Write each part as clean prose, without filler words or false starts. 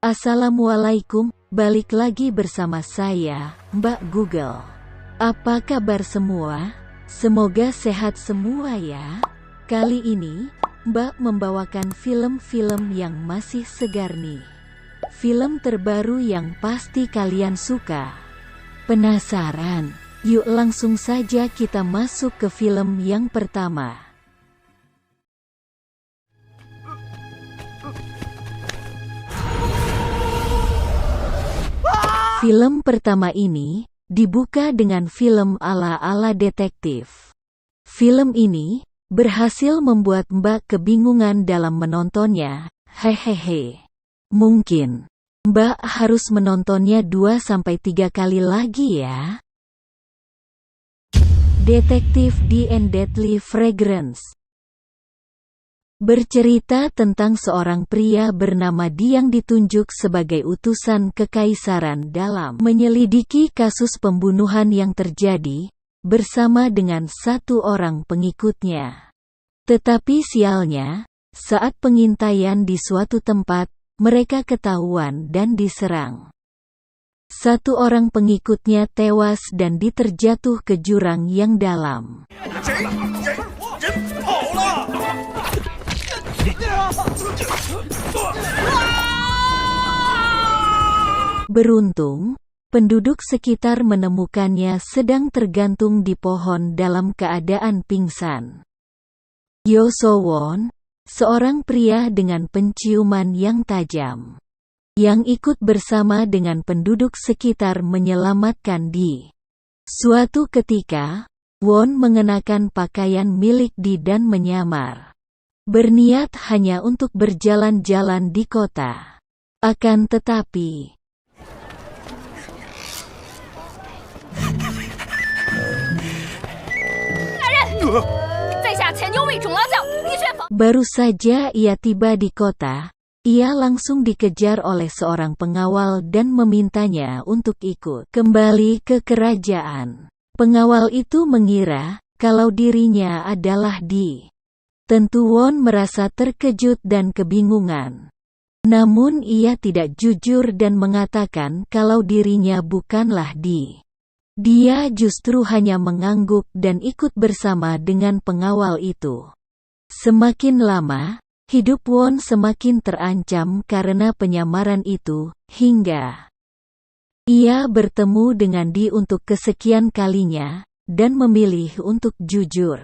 Assalamualaikum, balik lagi bersama saya, Mbak Google. Apa kabar semua? Semoga sehat semua ya. Kali ini, Mbak membawakan film-film yang masih segar nih. Film terbaru yang pasti kalian suka. Penasaran? Yuk langsung saja kita masuk ke film yang pertama. Film pertama ini dibuka dengan film ala-ala detektif. Film ini berhasil membuat Mbak kebingungan dalam menontonnya. Hehehe. Mungkin Mbak harus menontonnya 2-3 kali lagi ya. Detektif The and Deadly Fragrance bercerita tentang seorang pria bernama Di yang ditunjuk sebagai utusan kekaisaran dalam menyelidiki kasus pembunuhan yang terjadi, bersama dengan satu orang pengikutnya. Tetapi sialnya, saat pengintaian di suatu tempat, mereka ketahuan dan diserang. Satu orang pengikutnya tewas dan diterjatuh ke jurang yang dalam. Beruntung, penduduk sekitar menemukannya sedang tergantung di pohon dalam keadaan pingsan. Yo So-won, seorang pria dengan penciuman yang tajam, yang ikut bersama dengan penduduk sekitar menyelamatkan Di. Suatu ketika, Won mengenakan pakaian milik Di dan menyamar, berniat hanya untuk berjalan-jalan di kota. Akan tetapi, baru saja ia tiba di kota, ia langsung dikejar oleh seorang pengawal dan memintanya untuk ikut kembali ke kerajaan. Pengawal itu mengira kalau dirinya adalah Di. Tentu Won merasa terkejut dan kebingungan. Namun ia tidak jujur dan mengatakan kalau dirinya bukanlah Di. Dia justru hanya mengangguk dan ikut bersama dengan pengawal itu. Semakin lama, hidup Won semakin terancam karena penyamaran itu, hingga ia bertemu dengan Di untuk kesekian kalinya, dan memilih untuk jujur.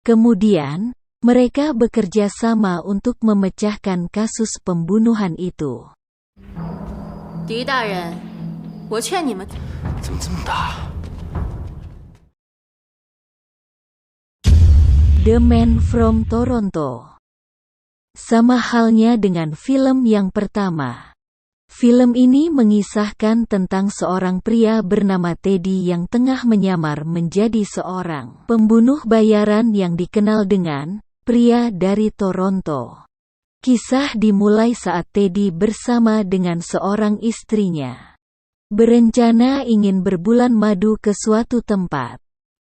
Kemudian, mereka bekerja sama untuk memecahkan kasus pembunuhan itu. Di大人，我劝你们。怎么这么大？ The Man from Toronto. Sama halnya dengan film yang pertama. Film ini mengisahkan tentang seorang pria bernama Teddy yang tengah menyamar menjadi seorang pembunuh bayaran yang dikenal dengan pria dari Toronto. Kisah dimulai saat Teddy bersama dengan seorang istrinya berencana ingin berbulan madu ke suatu tempat.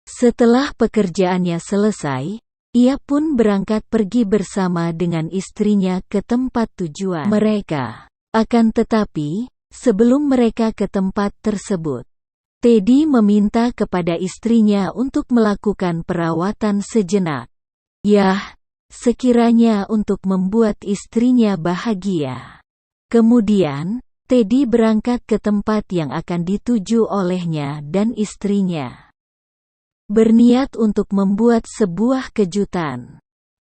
Setelah pekerjaannya selesai, ia pun berangkat pergi bersama dengan istrinya ke tempat tujuan mereka. Akan tetapi, sebelum mereka ke tempat tersebut, Teddy meminta kepada istrinya untuk melakukan perawatan sejenak. Yah, sekiranya untuk membuat istrinya bahagia. Kemudian, Teddy berangkat ke tempat yang akan dituju olehnya dan istrinya, berniat untuk membuat sebuah kejutan.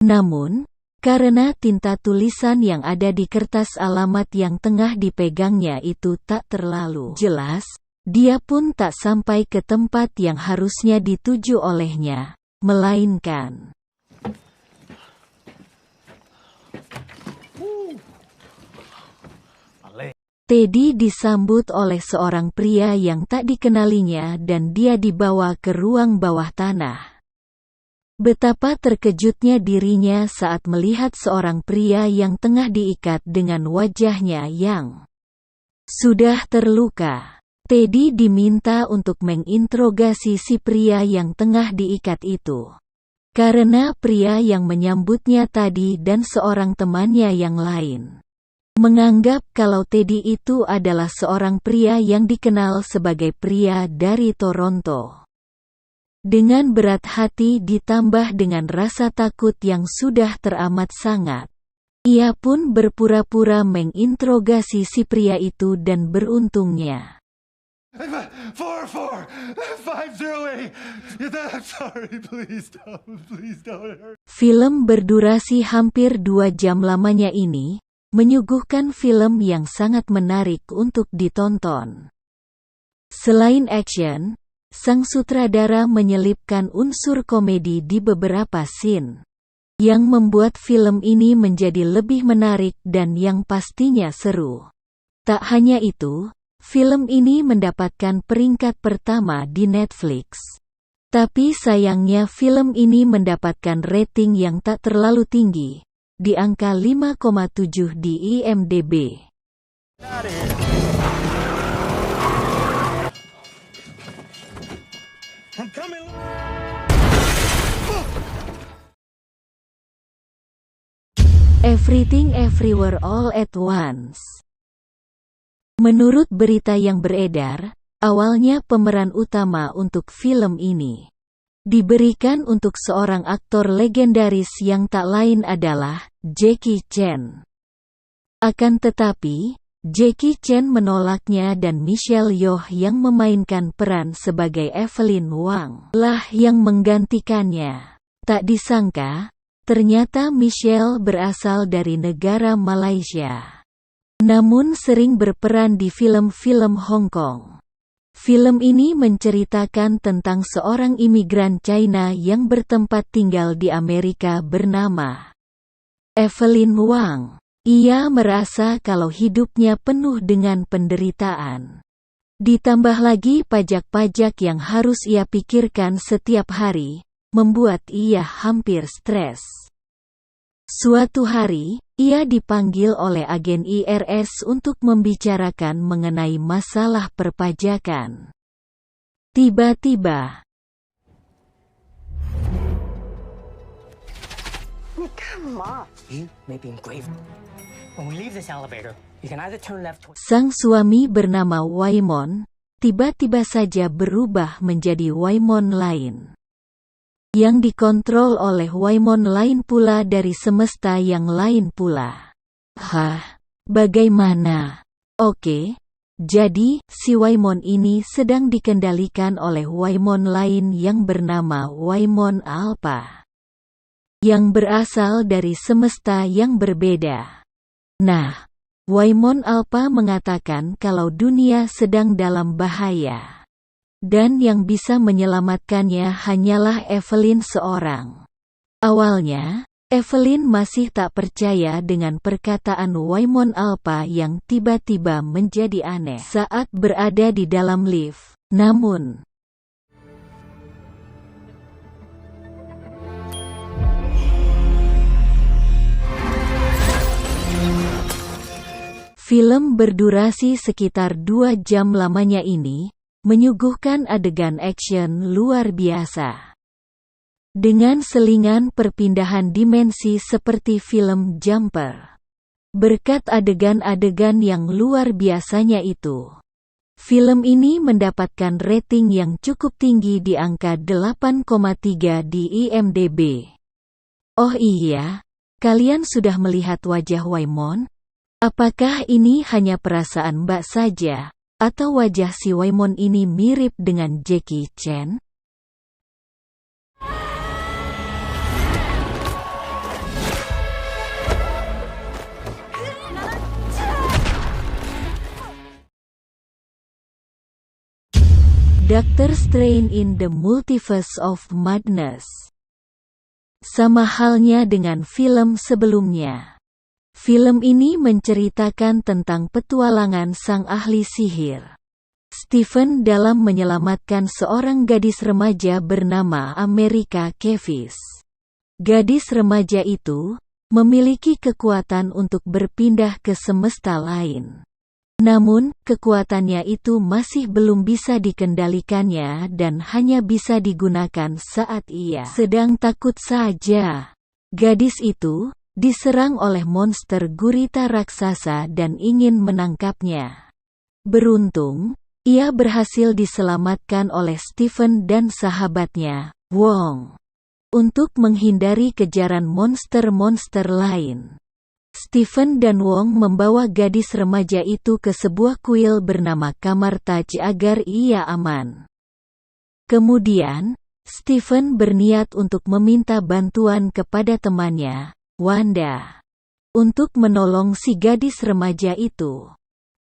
Namun, karena tinta tulisan yang ada di kertas alamat yang tengah dipegangnya itu tak terlalu jelas, dia pun tak sampai ke tempat yang harusnya dituju olehnya, melainkan Teddy disambut oleh seorang pria yang tak dikenalinya dan dia dibawa ke ruang bawah tanah. Betapa terkejutnya dirinya saat melihat seorang pria yang tengah diikat dengan wajahnya yang sudah terluka. Teddy diminta untuk menginterogasi si pria yang tengah diikat itu. Karena pria yang menyambutnya tadi dan seorang temannya yang lain menganggap kalau Teddy itu adalah seorang pria yang dikenal sebagai pria dari Toronto. Dengan berat hati ditambah dengan rasa takut yang sudah teramat sangat, ia pun berpura-pura menginterogasi si pria itu dan beruntungnya 44508. I'm sorry, please don't hurt. film berdurasi hampir 2 jam lamanya ini menyuguhkan film yang sangat menarik untuk ditonton. Selain action, sang sutradara menyelipkan unsur komedi di beberapa scene, yang membuat film ini menjadi lebih menarik dan yang pastinya seru. Tak hanya itu, film ini mendapatkan peringkat pertama di Netflix. Tapi sayangnya film ini mendapatkan rating yang tak terlalu tinggi, di angka 5,7 di IMDb. Everything Everywhere All at Once. Menurut berita yang beredar, awalnya pemeran utama untuk film ini diberikan untuk seorang aktor legendaris yang tak lain adalah Jackie Chan. Akan tetapi, Jackie Chan menolaknya dan Michelle Yeoh yang memainkan peran sebagai Evelyn Wang lah yang menggantikannya. Tak disangka, ternyata Michelle berasal dari negara Malaysia, namun sering berperan di film-film Hong Kong. Film ini menceritakan tentang seorang imigran China yang bertempat tinggal di Amerika bernama Evelyn Wang. Ia merasa kalau hidupnya penuh dengan penderitaan. Ditambah lagi pajak-pajak yang harus ia pikirkan setiap hari, membuat ia hampir stres. Suatu hari, ia dipanggil oleh agen IRS untuk membicarakan mengenai masalah perpajakan. Tiba-tiba, come on. You may be engraved. When we leave this elevator, you can either turn left. sang suami bernama Waimon, tiba-tiba saja berubah menjadi Waimon lain, yang dikontrol oleh Waimon lain pula dari semesta yang lain pula. Hah? Bagaimana? Oke, jadi si Waimon ini sedang dikendalikan oleh Waimon lain yang bernama Waimon Alpha, yang berasal dari semesta yang berbeda. Nah, Waimon Alpha mengatakan kalau dunia sedang dalam bahaya, dan yang bisa menyelamatkannya hanyalah Evelyn seorang. Awalnya, Evelyn masih tak percaya dengan perkataan Waimon Alpha yang tiba-tiba menjadi aneh saat berada di dalam lift. Namun, film berdurasi sekitar 2 jam lamanya ini menyuguhkan adegan action luar biasa, dengan selingan perpindahan dimensi seperti film Jumper. Berkat adegan-adegan yang luar biasanya itu, film ini mendapatkan rating yang cukup tinggi di angka 8,3 di IMDb. Oh iya, kalian sudah melihat wajah Waimon? Apakah ini hanya perasaan Mbak saja, atau wajah si Waimon ini mirip dengan Jackie Chan? Doctor Strange in the Multiverse of Madness. Sama halnya dengan film sebelumnya. Film ini menceritakan tentang petualangan sang ahli sihir, Stephen, dalam menyelamatkan seorang gadis remaja bernama America Chavez. Gadis remaja itu memiliki kekuatan untuk berpindah ke semesta lain. Namun, kekuatannya itu masih belum bisa dikendalikannya dan hanya bisa digunakan saat ia sedang takut saja. Gadis itu diserang oleh monster gurita raksasa dan ingin menangkapnya. Beruntung, ia berhasil diselamatkan oleh Stephen dan sahabatnya, Wong. Untuk menghindari kejaran monster-monster lain, Stephen dan Wong membawa gadis remaja itu ke sebuah kuil bernama Kamar Taj agar ia aman. Kemudian, Stephen berniat untuk meminta bantuan kepada temannya, Wanda, untuk menolong si gadis remaja itu.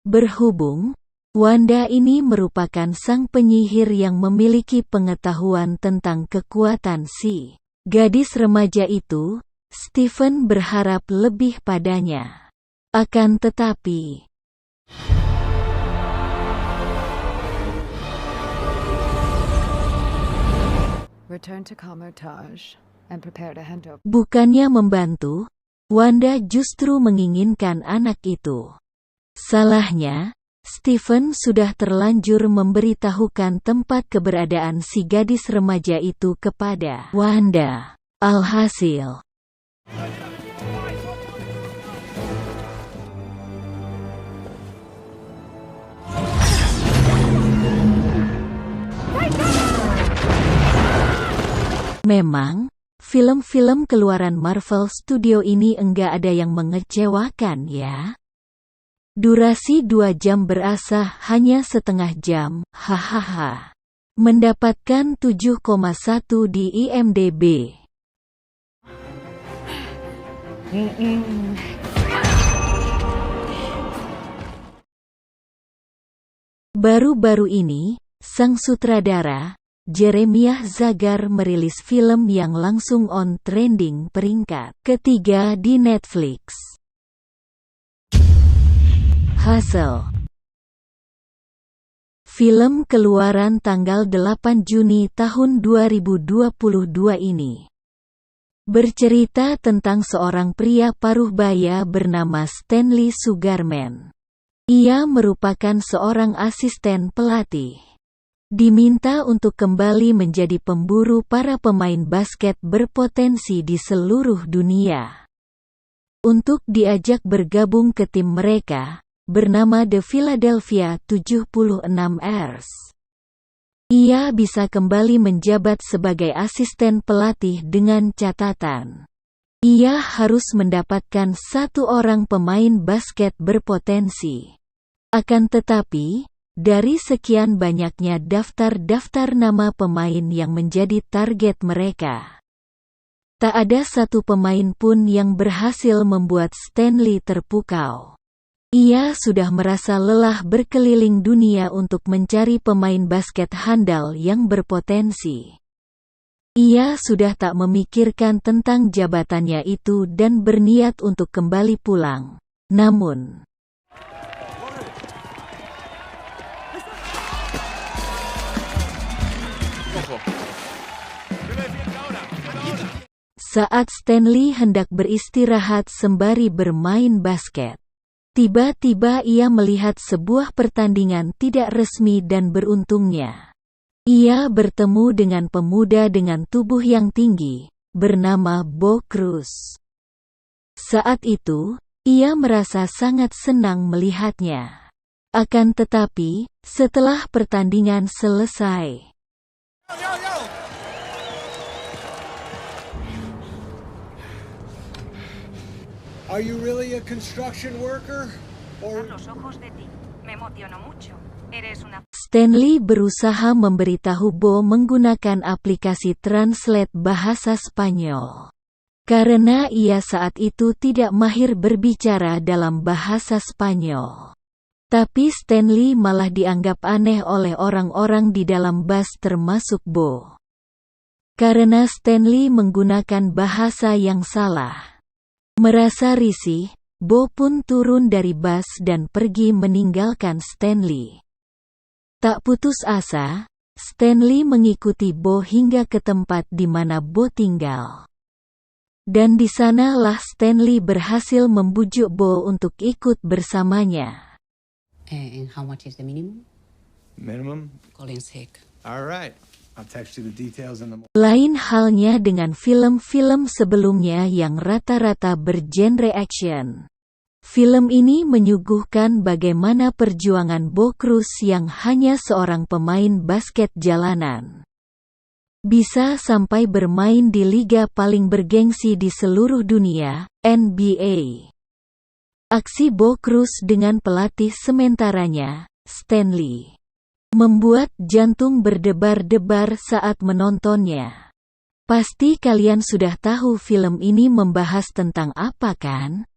Berhubung Wanda ini merupakan sang penyihir yang memiliki pengetahuan tentang kekuatan si gadis remaja itu, Stephen berharap lebih padanya. Akan tetapi, Return to Kamar-Taj and prepare to hand over. Bukannya membantu, Wanda justru menginginkan anak itu. Salahnya, Stephen sudah terlanjur memberitahukan tempat keberadaan si gadis remaja itu kepada Wanda. Alhasil, memang, film-film keluaran Marvel Studio ini enggak ada yang mengecewakan ya. Durasi 2 jam berasa hanya setengah jam, hahaha. Mendapatkan 7,1 di IMDb. Baru-baru ini, sang sutradara, Jeremiah Zagar merilis film yang langsung on trending peringkat ketiga di Netflix. Hustle. Film keluaran tanggal 8 Juni tahun 2022 ini bercerita tentang seorang pria paruh baya bernama Stanley Sugarman. Ia merupakan seorang asisten pelatih. Diminta untuk kembali menjadi pemburu para pemain basket berpotensi di seluruh dunia. Untuk diajak bergabung ke tim mereka, bernama The Philadelphia 76ers. Ia bisa kembali menjabat sebagai asisten pelatih dengan catatan ia harus mendapatkan 1 orang pemain basket berpotensi. Akan tetapi, dari sekian banyaknya daftar-daftar nama pemain yang menjadi target mereka, tak ada satu pemain pun yang berhasil membuat Stanley terpukau. Ia sudah merasa lelah berkeliling dunia untuk mencari pemain basket handal yang berpotensi. Ia sudah tak memikirkan tentang jabatannya itu dan berniat untuk kembali pulang. Namun, saat Stanley hendak beristirahat sembari bermain basket, tiba-tiba ia melihat sebuah pertandingan tidak resmi dan beruntungnya ia bertemu dengan pemuda dengan tubuh yang tinggi, bernama Bo Cruz. Saat itu, ia merasa sangat senang melihatnya. Akan tetapi, setelah pertandingan selesai, Are you really a construction worker? Or Los ojos de ti. Me emociono mucho. Eres una... Stanley berusaha memberitahu Bo menggunakan aplikasi translate bahasa Spanyol. Karena ia saat itu tidak mahir berbicara dalam bahasa Spanyol. Tapi Stanley malah dianggap aneh oleh orang-orang di dalam bus termasuk Bo. Karena Stanley menggunakan bahasa yang salah. Merasa risih, Bo pun turun dari bus dan pergi meninggalkan Stanley. Tak putus asa, Stanley mengikuti Bo hingga ke tempat di mana Bo tinggal. Dan di sanalah Stanley berhasil membujuk Bo untuk ikut bersamanya. And how much is the minimum? Minimum? Calling sick. All right. I'll text you the details in the morning. Lain halnya dengan film-film sebelumnya yang rata-rata bergenre action. Film ini menyuguhkan bagaimana perjuangan Bo Cruz yang hanya seorang pemain basket jalanan bisa sampai bermain di liga paling bergengsi di seluruh dunia, NBA. Aksi Bo Cruz dengan pelatih sementaranya, Stanley, membuat jantung berdebar-debar saat menontonnya. Pasti kalian sudah tahu film ini membahas tentang apa kan?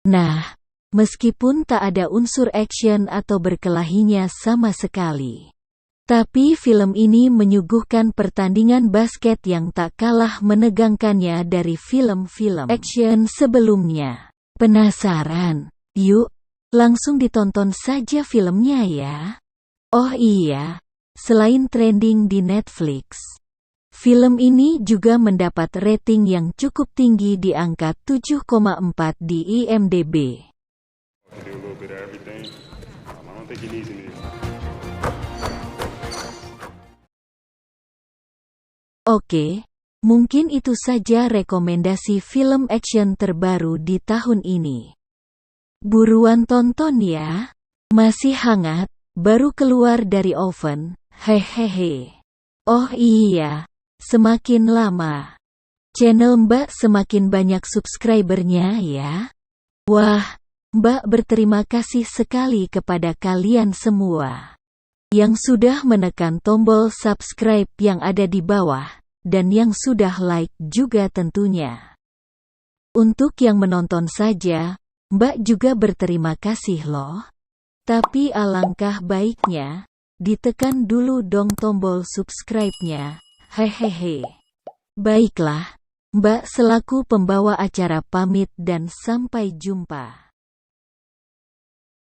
Nah, meskipun tak ada unsur action atau berkelahinya sama sekali, tapi film ini menyuguhkan pertandingan basket yang tak kalah menegangkannya dari film-film action sebelumnya. Penasaran? Yuk, langsung ditonton saja filmnya ya. Oh iya, selain trending di Netflix, film ini juga mendapat rating yang cukup tinggi di angka 7,4 di IMDb. Oke, mungkin itu saja rekomendasi film action terbaru di tahun ini. Buruan tonton ya, masih hangat, baru keluar dari oven, hehehe. Oh iya, semakin lama channel Mbak semakin banyak subscribernya ya. Wah, Mbak berterima kasih sekali kepada kalian semua yang sudah menekan tombol subscribe yang ada di bawah, dan yang sudah like juga tentunya. Untuk yang menonton saja, Mbak juga berterima kasih loh. Tapi alangkah baiknya ditekan dulu dong tombol subscribe-nya, hehehe. Baiklah, Mbak selaku pembawa acara pamit dan sampai jumpa.